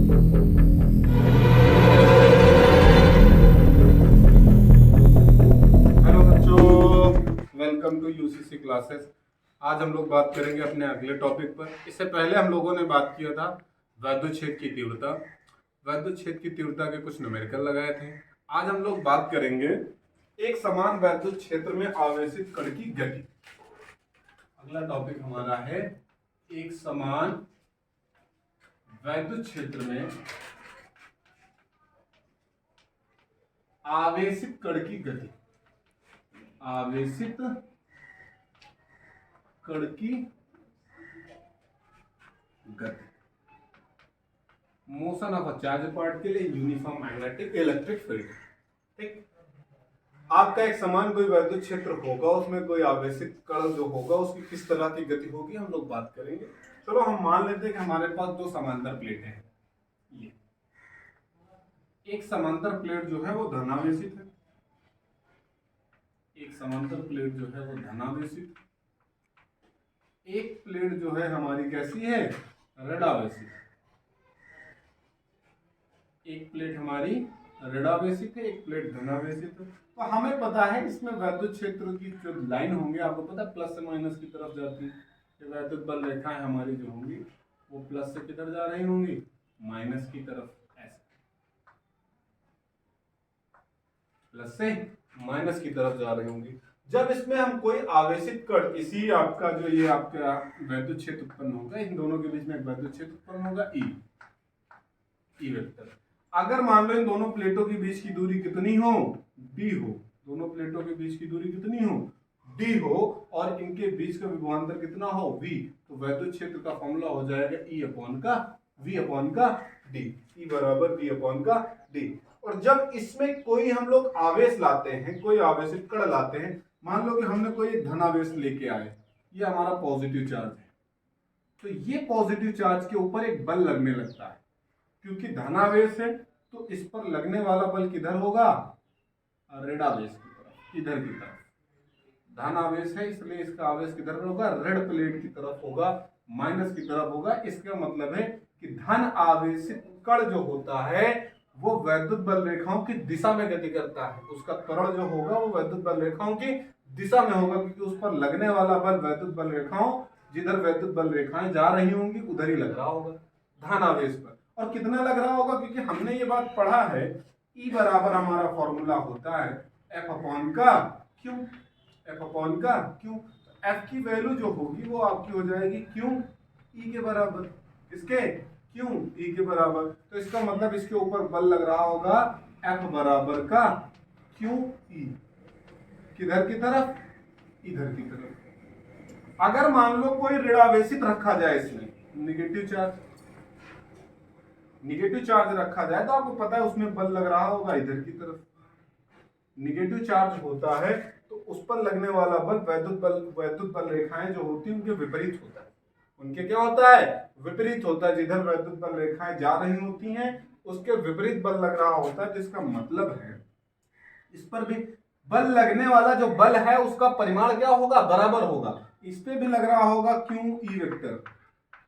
Hello बच्चों, welcome to UCC classes. आज हम लोग बात करेंगे अपने अगले टॉपिक पर। इससे पहले हम लोगों ने बात किया था वैद्युत क्षेत्र की तीव्रता। वैद्युत क्षेत्र की तीव्रता के कुछ न्यूमेरिकल लगाए थे। आज हम लोग बात करेंगे एक समान वैद्युत क्षेत्र में आवेशित कण की गति। अगला टॉपिक हमारा है एक समान वैद्युत क्षेत्र में आवेशित कण की गति। आवेशित कण की गति, motion of a charge particle in uniform magnetic electric field. ठीक, आपका एक समान कोई वैद्युत क्षेत्र होगा, उसमें कोई आवेशित कण जो होगा उसकी किस तरह की गति होगी हम लोग बात करेंगे। चलो हम मान लेते हैं कि हमारे पास दो समांतर प्लेटें हैं। ये एक समांतर प्लेट जो है वो धनावेशित है, एक समांतर प्लेट जो है वो धनावेशित, एक प्लेट जो है हमारी कैसी है, ऋणावेशित। एक प्लेट हमारी ऋणावेशित है, एक प्लेट धनावेशित है। तो हमें पता है इसमें वैद्युत क्षेत्र की जो लाइन होंगे, आपको पता है प्लस से माइनस की तरफ जाती है। ये वैद्युत बल रेखाएं हमारी जो होंगी वो प्लस से किधर जा रही होंगी, माइनस की तरफ। ऐसे प्लस से माइनस की तरफ जा रही होंगी। जब इसमें हम कोई आवेशित कण, इसी आपका जो ये आपका वैद्युत क्षेत्र उत्पन्न होगा, इन दोनों के बीच में एक वैद्युत क्षेत्र उत्पन्न होगा ई वेक्टर। अगर मान लो इन दोनों प्लेटों के बीच की दूरी कितनी हो, डी हो, दोनों प्लेटों के बीच की दूरी कितनी हो, डी हो, और इनके बीच का विभवांतर कितना हो, वी, तो वैद्युत क्षेत्र का फॉर्मूला हो जाएगा ई अपॉन का वी अपॉन का डी। ई बराबर वी अपॉन का डी। और जब इसमें कोई हम लोग आवेश लाते हैं, कोई आवेशित कण लाते हैं, मान लो कि हमने कोई एक धनावेश लेके आए, ये हमारा पॉजिटिव चार्ज है, तो ये पॉजिटिव चार्ज के ऊपर एक बल लगने लगता है। क्योंकि धनावेश है तो इस पर लगने वाला बल किधर होगा, ऋणावेश की तरफ, इधर की तरफ। धन आवेश है इसलिए इसका आवेश किधर होगा, ऋण प्लेट की तरफ होगा, माइनस की तरफ होगा। इसका मतलब है कि धन आवेशित कण जो होता है वो वैद्युत बल रेखाओं की दिशा में गति करता है। उसका त्वरण जो होगा वो वैद्युत बल रेखाओं की दिशा में होगा, क्योंकि उस पर लगने वाला बल वैद्युत बल रेखाओं, जिधर वैद्युत बल रेखाएं जा रही होंगी उधर ही लग रहा होगा धन आवेश पर। और कितना लग रहा होगा, क्योंकि हमने ये बात पढ़ा है, ई बराबर हमारा फॉर्मूला होता है एफ अपॉन का क्यू। एफ अपॉन का क्यू, एफ की वैल्यू जो होगी वो आपकी हो जाएगी क्यू ई के बराबर। किसके, क्यू ई के बराबर। तो इसका मतलब इसके ऊपर बल लग रहा होगा एफ बराबर का क्यू ई। किधर की तरफ, इधर की तरफ। अगर मान लो कोई ऋणावेशित रखा जाए, इसमें निगेटिव चार्ज रखा जाए, तो आपको पता है उसमें बल लग रहा होगा इधर की तरफ। निगेटिव चार्ज होता है तो उस पर लगने वाला बल वैद्युत बल रेखाएं जो होती है उनके विपरीत होता है। उनके क्या होता है, विपरीत होता है। जिधर वैद्युत बल रेखाएं जा रही होती हैं उसके विपरीत बल लग रहा होता है, जिसका मतलब है इस पर भी बल लगने वाला जो बल है उसका परिमाण क्या होगा, बराबर होगा। इस पे भी लग रहा होगा क्यू ई वेक्टर,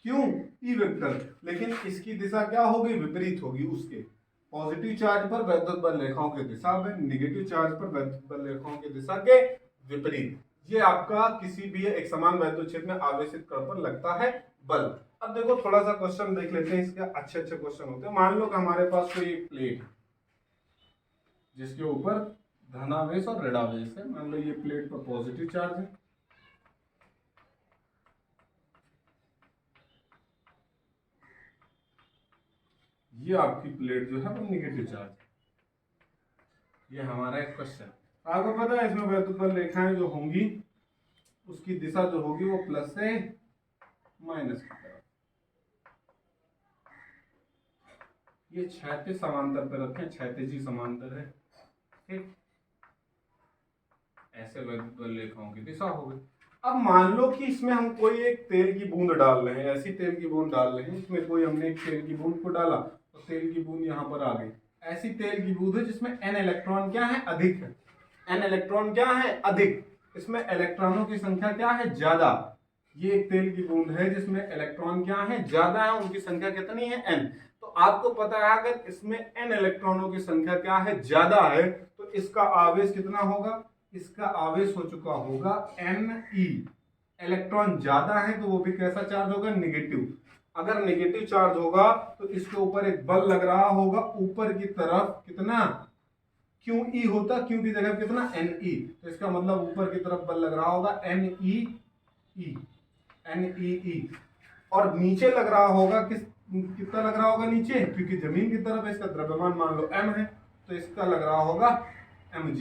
क्यों ई वेक्टर, लेकिन इसकी दिशा क्या होगी, विपरीत होगी। उसके पॉजिटिव चार्ज पर वैद्युत बल रेखाओं की दिशा में, नेगेटिव चार्ज पर वैद्युत बल रेखाओं की दिशा के विपरीत। ये आपका किसी भी एक समान वैद्युत क्षेत्र में आवेशित कण पर लगता है बल। अब देखो थोड़ा सा क्वेश्चन देख लेते हैं, इसके अच्छे क्वेश्चन होते हैं। मान लो कि हमारे पास कोई एक प्लेट जिसके ऊपर धनावेश और ऋणावेश है। मान लो ये प्लेट पर पॉजिटिव चार्ज है, ये आपकी प्लेट जो है वो निगेटिव चार्ज है। ये हमारा एक क्वेश्चन। आपको पता है इसमें वैद्युत बल रेखाएं जो होंगी उसकी दिशा जो होगी वो प्लस से माइनस की तरफ। ये क्षैतिज समांतर पे रखें, क्षैतिज ही समांतर है, ठीक। ऐसे वैद्युत बल रेखाओं की दिशा होगी। अब मान लो कि इसमें हम कोई एक तेल की बूंद डाल रहे हैं, ऐसी तेल की बूंद डाल रहे हैं, इसमें कोई हमने एक तेल की बूंद को डाला तो तेल की बूंद यहाँ पर आ गई। ऐसी तेल की बूंद है जिसमें n इलेक्ट्रॉन क्या है, अधिक है। n इलेक्ट्रॉन क्या है, अधिक। इसमें इलेक्ट्रॉनों की संख्या क्या है, ज्यादा। ये एक तेल की बूंद है जिसमें इलेक्ट्रॉन क्या है, ज्यादा है, उनकी संख्या कितनी है, n। तो आपको पता है अगर इसमें n इलेक्ट्रॉनों की संख्या क्या है, ज्यादा है, तो इसका आवेश कितना होगा, इसका आवेश हो चुका होगा Ne। इलेक्ट्रॉन ज्यादा है तो वो भी कैसा चार्ज होगा, निगेटिव। अगर नेगेटिव चार्ज होगा तो इसके ऊपर एक बल लग रहा होगा ऊपर की तरफ, कितना, क्यू ई होता, क्यू की जगह कितना, एन ई, तो इसका मतलब ऊपर की तरफ बल लग रहा होगा एन ई ई, एन ई ई। और नीचे लग रहा होगा कितना लग रहा होगा नीचे, क्योंकि जमीन की तरफ है, इसका द्रव्यमान मान लो m है, तो इसका लग रहा होगा mg।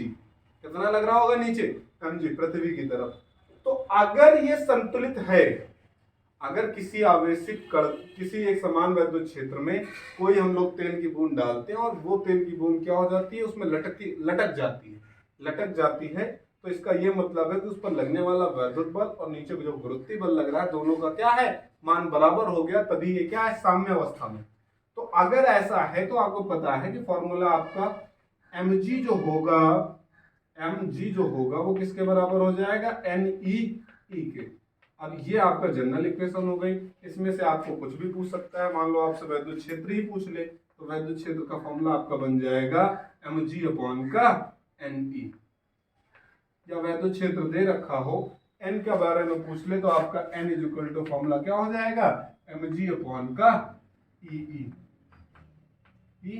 कितना लग रहा होगा नीचे, mg, पृथ्वी की तरफ। तो अगर ये संतुलित है, अगर किसी आवेशित कण, किसी एक समान वैद्युत क्षेत्र में कोई हम लोग तेल की बूंद डालते हैं और वो तेल की बूंद क्या हो जाती है, उसमें लटक जाती है, तो इसका ये मतलब है कि उस पर लगने वाला वैद्युत बल और नीचे जो गुरुत्वीय बल लग रहा है, दोनों का क्या है, मान बराबर हो गया, तभी ये क्या है, साम्य अवस्था में। तो अगर ऐसा है तो आपको पता है कि फॉर्मूला आपका mg जो होगा वो किसके बराबर हो जाएगा, Ne के। अब ये आपका जनरल इक्वेशन हो गई। इसमें से आपको कुछ भी पूछ सकता है, मान लो आपसे वैद्युत क्षेत्र ही पूछ ले, तो वैद्युत क्षेत्र का फॉर्मूला आपका बन जाएगा mg अपॉन का Ne। या वैद्युत क्षेत्र दे रखा हो, n के बारे में पूछ ले, तो आपका n is equal to formula क्या हो जाएगा, mg अपॉन का E।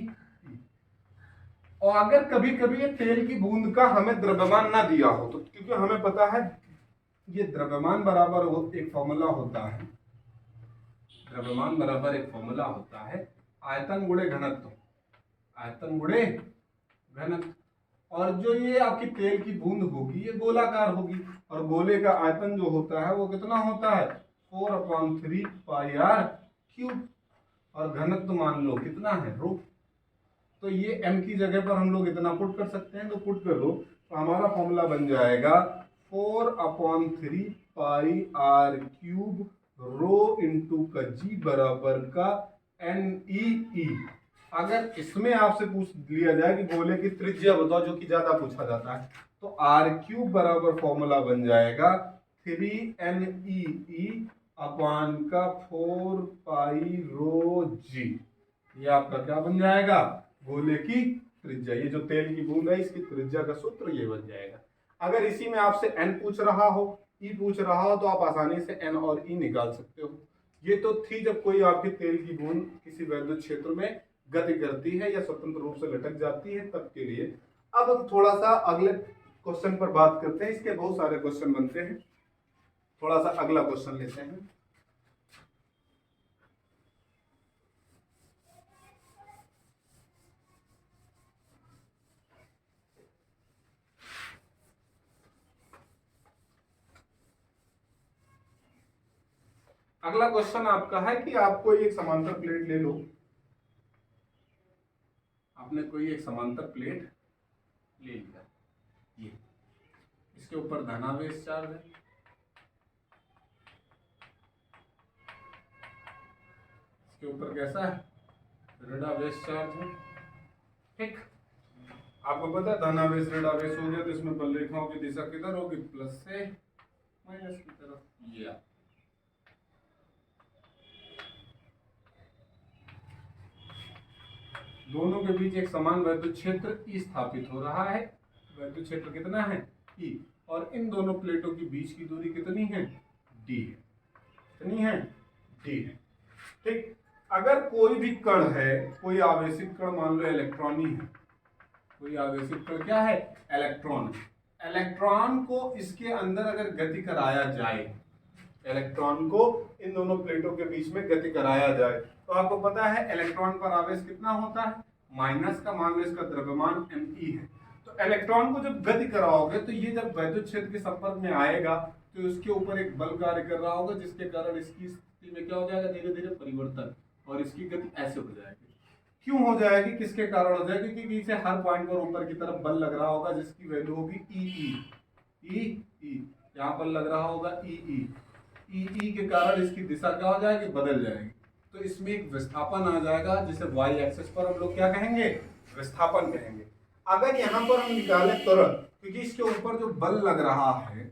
और अगर कभी कभी ये तेल की बूंद का हमें द्रव्यमान ना दिया हो, तो क्योंकि हमें पता है ये द्रव्यमान बराबर एक फॉर्मूला होता है, द्रव्यमान बराबर एक फॉर्मूला होता है आयतन गुणे घनत्व, आयतन गुणे घनत्व। और जो ये आपकी तेल की बूंद होगी ये गोलाकार होगी, और गोले का आयतन जो होता है वो कितना होता है, 4/3 पाई आर क्यूब, और घनत्व मान लो कितना है, रो। तो ये m की जगह पर हम लोग इतना पुट कर सकते हैं, तो पुट कर दो, तो हमारा फॉर्मूला बन जाएगा 4/3 पाई आर क्यूब रो इंटू का जी बराबर का NEE। अगर इसमें आपसे पूछ लिया जाए कि गोले की त्रिज्या बताओ, जो कि ज्यादा पूछा जाता है, तो आर क्यूब बराबर फॉर्मूला बन जाएगा 3NEE अपॉन का 4 पाई रो जी। ये आपका क्या बन जाएगा, गोले की त्रिज्या। ये जो तेल की बूंद है इसकी त्रिज्या का सूत्र ये बन जाएगा। अगर इसी में आपसे n पूछ रहा हो, e पूछ रहा हो, तो आप आसानी से n और e निकाल सकते हो। ये तो थी जब कोई आपकी तेल की बूंद किसी वैद्युत क्षेत्र में गति करती है या स्वतंत्र रूप से लटक जाती है, तब के लिए। अब हम थोड़ा सा अगले क्वेश्चन पर बात करते हैं, इसके बहुत सारे क्वेश्चन बनते हैं। थोड़ा सा अगला क्वेश्चन लेते हैं। अगला क्वेश्चन आपका है कि आप कोई एक समांतर प्लेट ले लो, आपने कोई एक समांतर प्लेट ले लिया, ये इसके ऊपर धनावेश चार्ज है, इसके ऊपर कैसा है, ऋणावेश चार्ज है, ठीक। आपको पता है धनावेश ऋणावेश हो गया तो इसमें बल रेखाओं की दिशा किधर होगी, प्लस से माइनस की तरफ। ये दोनों के बीच एक समान वैद्युत क्षेत्र E स्थापित हो रहा है। वैद्युत क्षेत्र कितना है, E, और इन दोनों प्लेटों के बीच की दूरी कितनी है, D है। कितनी है, D है, ठीक। अगर कोई भी कण है, कोई आवेशित कण, मान लो इलेक्ट्रॉन ही है, कोई आवेशित कण क्या है, इलेक्ट्रॉन। इलेक्ट्रॉन को इसके अंदर अगर गति कराया जाए, इलेक्ट्रॉन को इन दोनों प्लेटों के बीच में गति कराया जाए, तो आपको पता है इलेक्ट्रॉन पर आवेश कितना होता है, माइनस का, मान लो इसका द्रव्यमान Me है। तो इलेक्ट्रॉन को जब गति कराओगे तो ये जब वैद्युत क्षेत्र के संपर्क में आएगा तो इसके ऊपर एक बल कार्य कर रहा होगा, जिसके कारण इसकी स्थिति में क्या हो जाएगा, धीरे धीरे परिवर्तन, और इसकी गति ऐसे हो जाएगी। क्यों हो जाएगी, किसके कारण हो जाएगी, क्योंकि इसे हर पॉइंट पर ऊपर की तरफ बल लग रहा होगा, जिसकी वैल्यू होगी E। यहाँ पर लग रहा होगा E के कारण इसकी दिशा क्या हो जाएगी, बदल जाएगी। तो इसमें एक विस्थापन आ जाएगा, जिसे y एक्सिस पर हम लोग क्या कहेंगे, विस्थापन कहेंगे। अगर यहाँ पर हम निकालें त्वरण, क्योंकि इसके ऊपर जो बल लग रहा है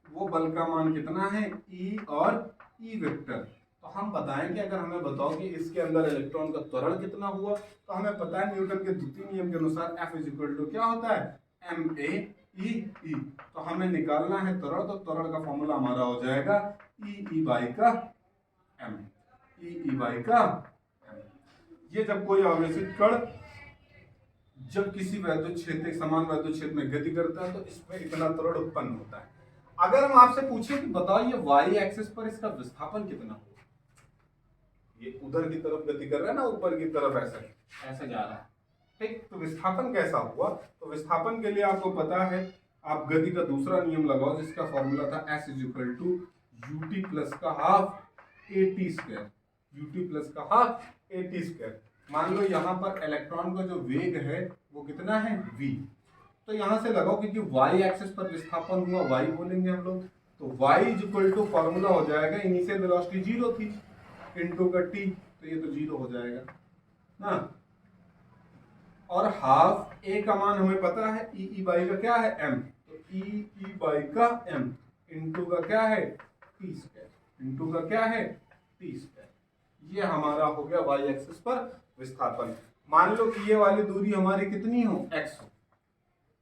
वो बल का मान कितना है, E और E वेक्टर, तो तो हम बताएं कि अगर हमें बताओ कि इसके अंदर इलेक्ट्रॉन का त्वरण कितना हुआ, तो हमें पता है न्यूटन के द्वितीय नियम के अनुसार F इज इक्वल टू क्या होता है, ma/e। तो हमें निकालना है त्वरण, तो त्वरण का फॉर्मूला हमारा हो जाएगा e बाई का m, e बाई का m। ये जब कोई आवेशित कण जब किसी वैद्युत क्षेत्र, समान वैद्युत क्षेत्र में गति करता है तो इसमें इतना त्वरण उत्पन्न होता है। अगर हम आपसे पूछे कि बताओ ये वाई एक्सिस पर इसका विस्थापन कितना होगा, ये उधर की तरफ गति कर रहा है ना, ऊपर की तरफ ऐसे जा रहा है, ठीक, तो विस्थापन कैसा हुआ, तो विस्थापन के लिए आपको पता है, आप गति का दूसरा नियम लगाओ जिसका फॉर्मूला था S is equal to ut plus का half at square, ut plus का हाफ at स्क्वायर। मान लो यहाँ पर इलेक्ट्रॉन का जो वेग है वो कितना है v, तो यहाँ से लगाओ क्योंकि y एक्सिस पर विस्थापन हुआ, y बोलेंगे हम लोग, तो y is equal to formula हो जाएगा, इनिशियल वेलोसिटी 0 थी इनटू का t, तो ये तो 0 हो जाएगा ना, और हाफ a का मान हमें पता है e बाई का क्या है m, तो e बाई का m इनटू का क्या है t स्क्वायर, इनटू का क्या है t स्क्वायर। ये हमारा हो गया y एक्सिस पर विस्थापन। मान लो कि ये वाली दूरी हमारी कितनी हो, x हो,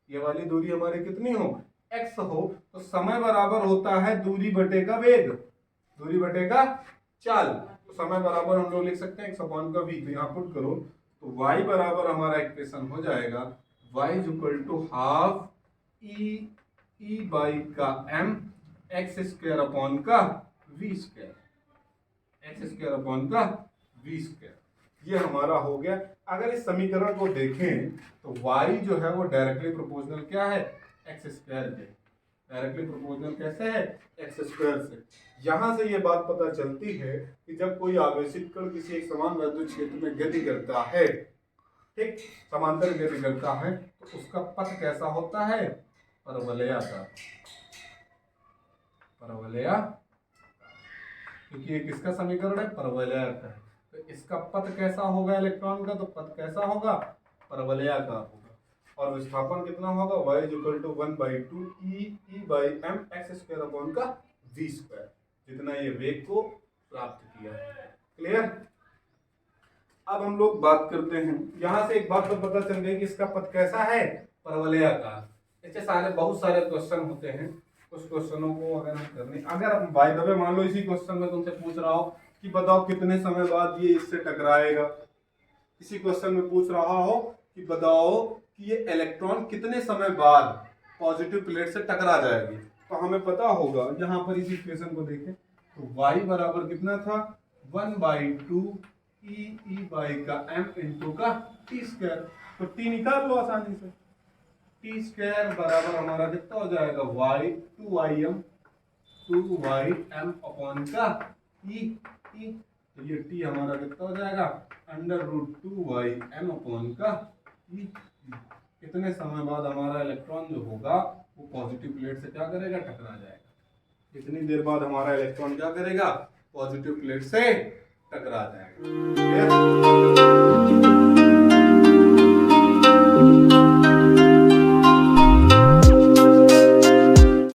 ये वाली दूरी हमारी कितनी हो, x हो, तो समय बराबर होता है दूरी बटे का वेग, दूरी बटे का चाल, तो समय बराबर हम लोग लिख सकते हैं x अपॉन का v, तो यहाँ पुट करो तो y बराबर हमारा इक्वेशन हो जाएगा y is equal to half e by का m x स्क्वायर अपॉन का v square, x square upon का v स्क्वायर। ये हमारा हो गया। अगर इस समीकरण को देखें तो y जो है वो डायरेक्टली प्रोपोर्शनल क्या है, x स्क्वायर के, डायरेक्टली प्रोपोर्शनल कैसे है, x स्क्वायर से। यहाँ से ये बात पता चलती है कि जब कोई आवेशित कण किसी एक समान वैद्युत क्षेत्र में गति करता है, ठीक, समांतर गति करता है, तो उसका पथ कैसा होता है, परवलयाकार, परवलयाकार, क्योंकि ये किसका समीकरण है, परवलयाकार, तो इसका पथ कैसा होगा इलेक्ट्रॉन का, तो पथ कैसा होगा, परवलयाकार होगा, और विस्थापन कितना होगा, y is equal to 1/2 e by m x square upon का v स्क्वायर, जितना ये वेग को प्राप्त किया है। क्लियर। अब हम लोग बात करते हैं, यहाँ से एक बात तो पता चल गई कि इसका पथ कैसा है, परवलयाकार। इससे सारे बहुत सारे क्वेश्चन होते हैं, उस क्वेश्चनों को अगर हम करने, अगर बाय द वे मान लो इसी क्वेश्चन में तुमसे पूछ रहा हो कि बताओ कितने समय बाद ये इससे टकराएगा, इसी क्वेश्चन में पूछ रहा हो कि बताओ कि ये इलेक्ट्रॉन कितने समय बाद पॉजिटिव प्लेट से टकरा जाएगी, तो हमें पता होगा, यहाँ पर इस इक्वेशन को देखें तो y बराबर कितना था, 1/2 e बाई का m इंटू का t स्क्वायर, तो t निकाल लो आसानी से, t स्क्वायर बराबर हमारा कितना हो जाएगा, y 2ym अपॉन का e, तो ये t हमारा कितना हो जाएगा, √2ym अपॉन का e। कितने समय बाद हमारा इलेक्ट्रॉन जो होगा वो पॉजिटिव प्लेट से क्या करेगा, टकरा जाएगा, कितनी देर बाद हमारा इलेक्ट्रॉन क्या करेगा, पॉजिटिव प्लेट से टकरा जाएगा।